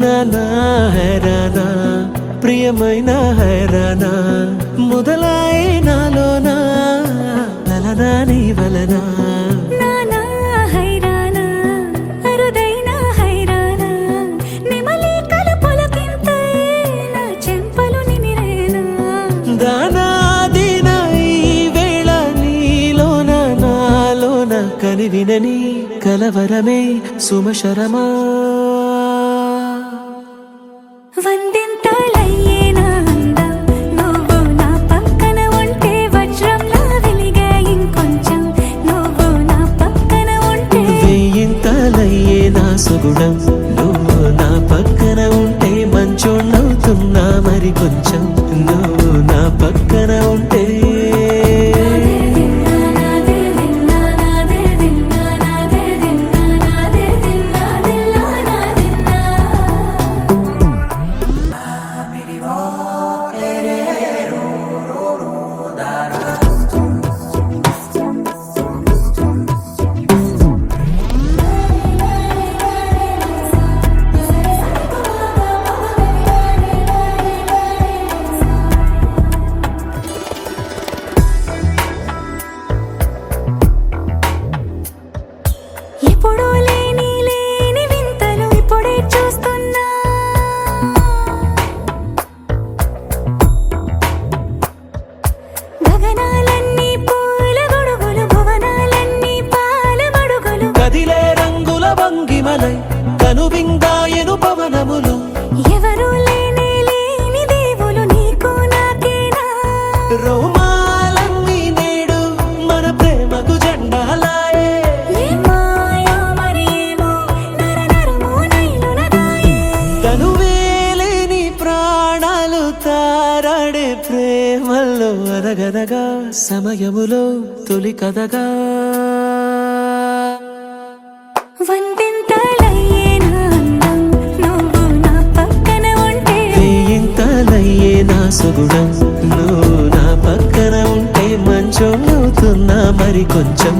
నానా హైరానా ప్రియమైన హైరానా మొదలాయి నాలోనా వలనా నీ వలనా నానా హైరానా అరుదైన హైరానా నిమలి కలుపులకింతై నా చెంపలు నిమిరేనా దానాదిన ఈ వేళ నీలోన నాలోన కనివినని కలవరమే సుమశరమా వందింతలయ్యేనా అందం నువ్వు నా పక్కన ఉంటే వజ్రంలా వెలిగే ఇంకొంచెం నువ్వు నా పక్కన ఉంటే వెయ్యింతలయ్యే నా సుగుణం నువ్వు నా పక్కన ఉంటే మంచోణ్ణవుతున్నా మరి కొంచెం నువ్వు నా పక్కన ఉంటే ఎప్పుడూ లేని వింతలు ఇప్పుడే చూస్తున్నా గగనాలన్నీ పూల గొడుగులు భువనాలన్నీ పాల మడుగులు కదిలే రంగుల భంగిమలై కనువిందాయను పవనములు ఎవరూ లేని దేవులు నీకు నాకేనా రోమాలన్నీ నేడు మన ప్రేమకు జెండాలాయే మాయో మరి ఏమో నరనరమో నైలునదాయే తనువేలేని ప్రాణాలు తారాడే ప్రేమల్లో అనగనగా సమయములో తొలి కథగా వందింతలయ్యేనా అందం నువ్వు నా పక్కన ఉంటే వెయ్యింతలయ్యే నా సుగుణం నువ్వు నా పక్కన ఉంటే మంచోణ్ణవుతున్నా మరి కొంచెం